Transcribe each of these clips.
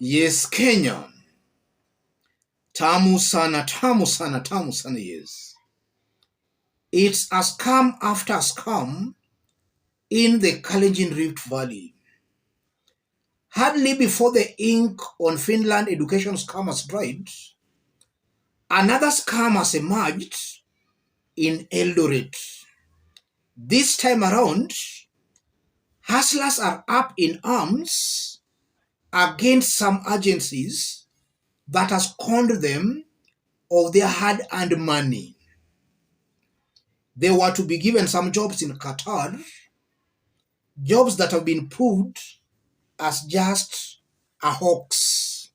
Yes, Kenya. Tamu sana, tamu sana, tamu sana, yes. It's a scam after scam in the Kalenjin Rift Valley. Hardly before the ink on Finland education scam has dried, another scam has emerged in Eldoret. This time around, hustlers are up in arms against some agencies that has conned them of their hard-earned money. They were to be given some jobs in Qatar, jobs that have been proved as just a hoax.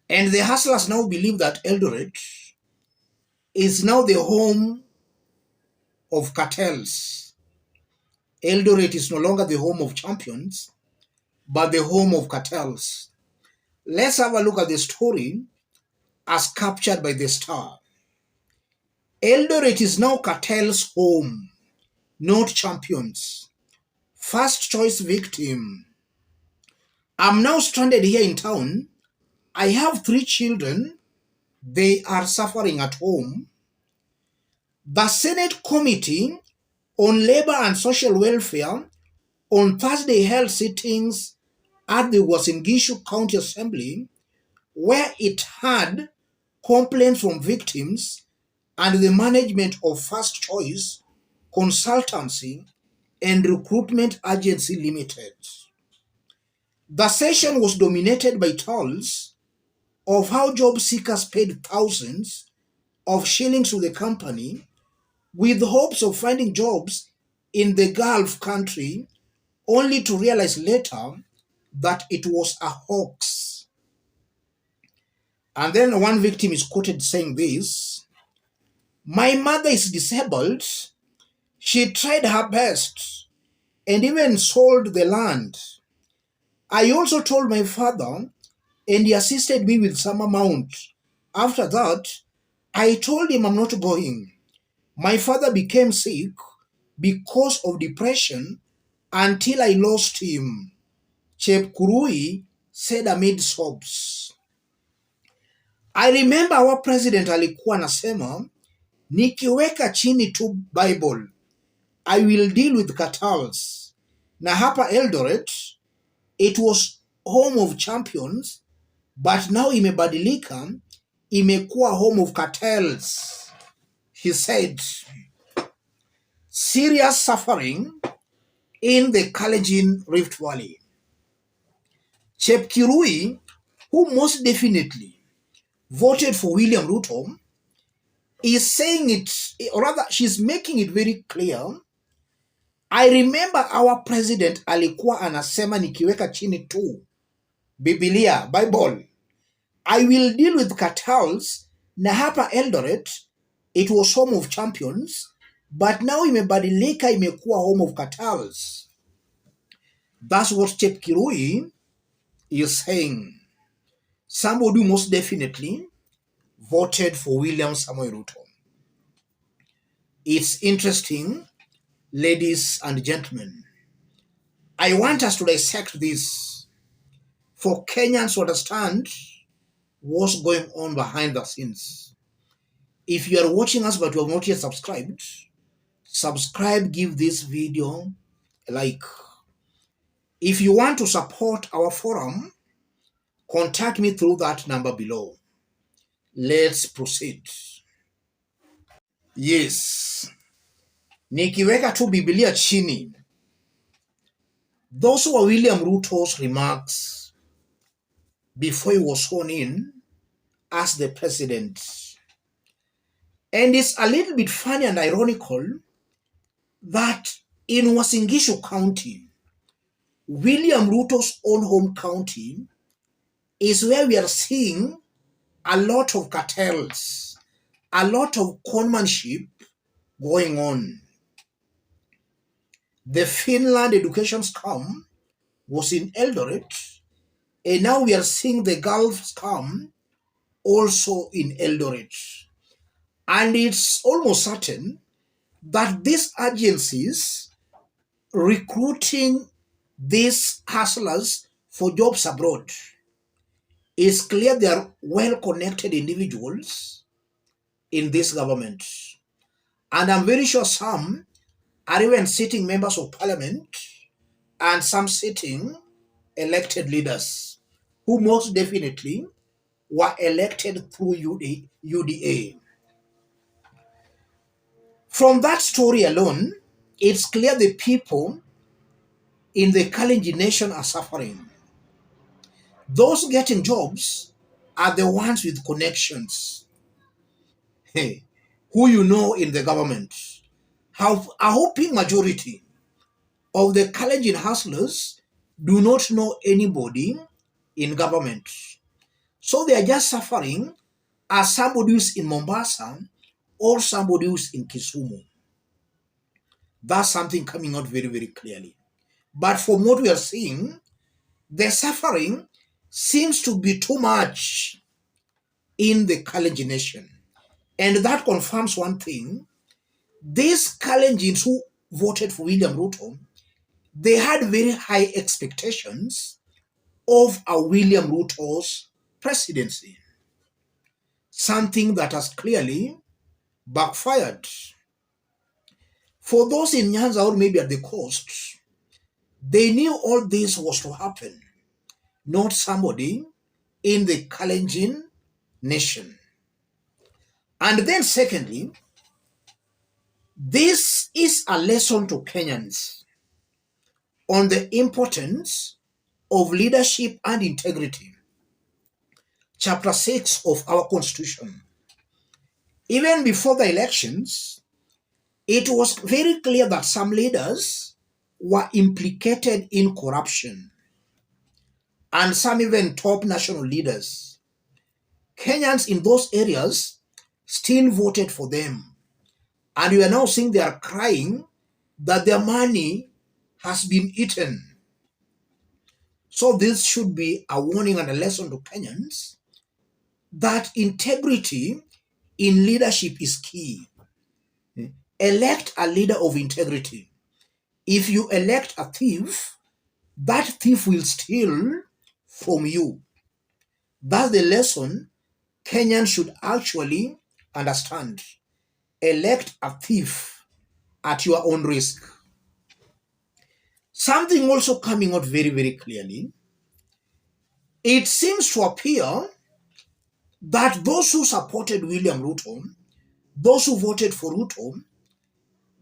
And the hustlers now believe that Eldoret is now the home of cartels. Eldoret is no longer the home of champions, but the home of cartels. Let's have a look at the story as captured by the Star. Eldoret is now cartels' home, not champions. First choice victim. I'm now stranded here in town. I have 3 children. They are suffering at home. The Senate Committee on Labor and Social Welfare on Thursday held sittings at the Uasin Gishu County Assembly, where it had complaints from victims and the management of First Choice Consultancy and Recruitment Agency Limited. The session was dominated by tales of how job seekers paid thousands of shillings to the company with hopes of finding jobs in the Gulf country, only to realize later that it was a hoax. And then one victim is quoted saying this: "My mother is disabled. She tried her best and even sold the land. I also told my father and he assisted me with some amount. After that, I told him I'm not going. My father became sick because of depression until I lost him," Chepkurui said amid sobs. "I remember our president alikuwa anasema, nikiweka chini tu Bible, I will deal with cartels. Na hapa Eldoret, it was home of champions, but now imebadilika, imekuwa home of cartels," he said. Serious suffering in the Kalenjin Rift Valley. Chepkirui, who most definitely voted for William Ruto, is saying it, or rather she's making it very clear. I remember our president alikuwa anasema nikiweka chini tu Biblia, Bible, I will deal with cartels. Na hapa Eldoret, it was home of champions, but now imebadilika, imekuwa home of cartels. That's what Chepkirui is saying. Somebody who most definitely voted for William Samoei Ruto. It's interesting, ladies and gentlemen. I want us to dissect this for Kenyans to understand what's going on behind the scenes. If you are watching us but you have not yet subscribed, subscribe, give this video a like. If you want to support our forum, contact me through that number below. Let's proceed. Yes. Nikiweka tu Biblia chini. Those were William Ruto's remarks before he was sworn in as the president. And it's a little bit funny and ironical that in Uasin Gishu County, William Ruto's own home county, is where we are seeing a lot of cartels, a lot of conmanship going on. The Finland education scam was in Eldoret, and now we are seeing the Gulf scam also in Eldoret. And it's almost certain that these agencies recruiting these hustlers for jobs abroad, It's clear they are well-connected individuals in this government. And I'm very sure some are even sitting members of parliament and some sitting elected leaders who most definitely were elected through UDA. From that story alone, it's clear the people in the Kalenjin nation are suffering. Those getting jobs are the ones with connections, hey, who you know in the government. A hoping majority of the Kalenjin hustlers do not know anybody in government. So they are just suffering as somebody who's in Mombasa or somebody who's in Kisumu. That's something coming out very, very clearly. But from what we are seeing, the suffering seems to be too much in the Kalenjin nation. And that confirms one thing. These Kalenjins who voted for William Ruto, they had very high expectations of a William Ruto's presidency. Something that has clearly backfired. For those in Nyanza or maybe at the coast, they knew all this was to happen, not somebody in the Kalenjin nation. And then secondly, this is a lesson to Kenyans on the importance of leadership and integrity. Chapter 6 of our Constitution. Even before the elections, it was very clear that some leaders were implicated in corruption, and some even top national leaders. Kenyans in those areas still voted for them, and we are now seeing they are crying that their money has been eaten. So this should be a warning and a lesson to Kenyans that integrity in leadership is key. Elect a leader of integrity. If you elect a thief, that thief will steal from you. That's the lesson Kenyans should actually understand. Elect a thief at your own risk. Something also coming out very, very clearly. It seems to appear that those who supported William Ruto, those who voted for Ruto,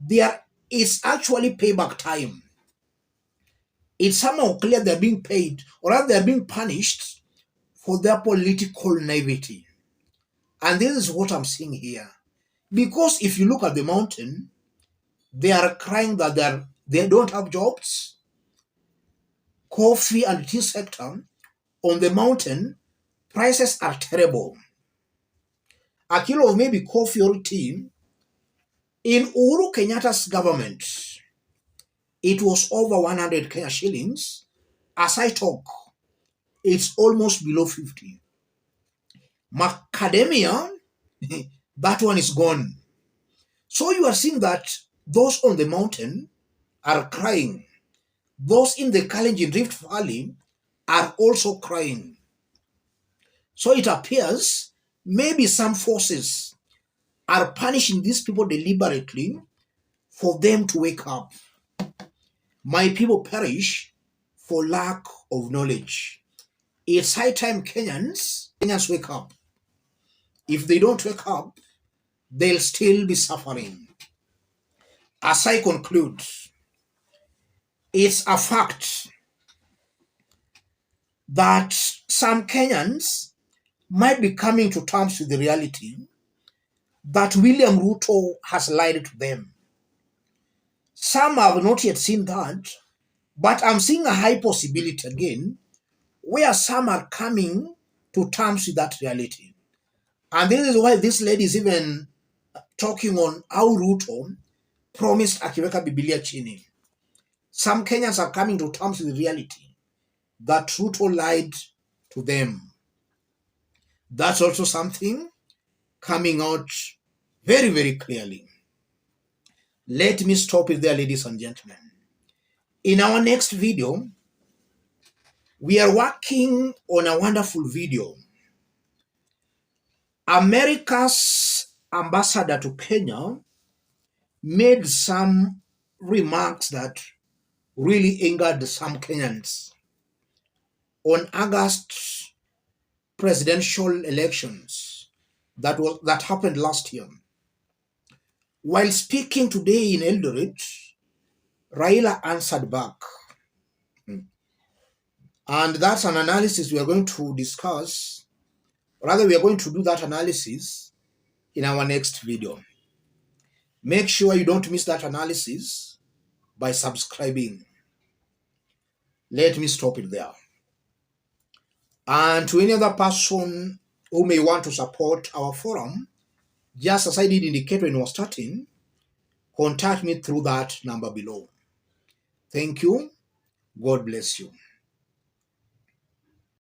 there is actually payback time. It's somehow clear they're being paid, or rather they're being punished for their political naivety. And this is what I'm seeing here. Because if you look at the mountain, they are crying that they don't have jobs. Coffee and tea sector on the mountain, prices are terrible. A kilo of maybe coffee or tea in Uhuru Kenyatta's government, it was over 100 Kenya shillings. As I talk, it's almost below 50. Macadamia, that one is gone. So you are seeing that those on the mountain are crying. Those in the Kalenjin Rift Valley are also crying. So it appears maybe some forces are punishing these people deliberately for them to wake up. My people perish for lack of knowledge. It's high time Kenyans wake up. If they don't wake up, they'll still be suffering. As I conclude, it's a fact that some Kenyans might be coming to terms with the reality that William Ruto has lied to them. Some have not yet seen that, but I'm seeing a high possibility again where some are coming to terms with that reality. And this is why this lady is even talking on how Ruto promised akiweka Biblia chini. Some Kenyans are coming to terms with the reality that Ruto lied to them. That's also something coming out very, very clearly. Let me stop it there, ladies and gentlemen. In our next video, We are working on a wonderful video. America's ambassador to Kenya made some remarks that really angered some Kenyans on August presidential elections that happened last year. While speaking today in Eldoret, Raila answered back. And that's an analysis we are going to discuss. Rather, we are going to do that analysis in our next video. Make sure you don't miss that analysis by subscribing. Let me stop it there. And to any other person who may want to support our forum, just as I did indicate when we were starting, contact me through that number below. Thank you. God bless you.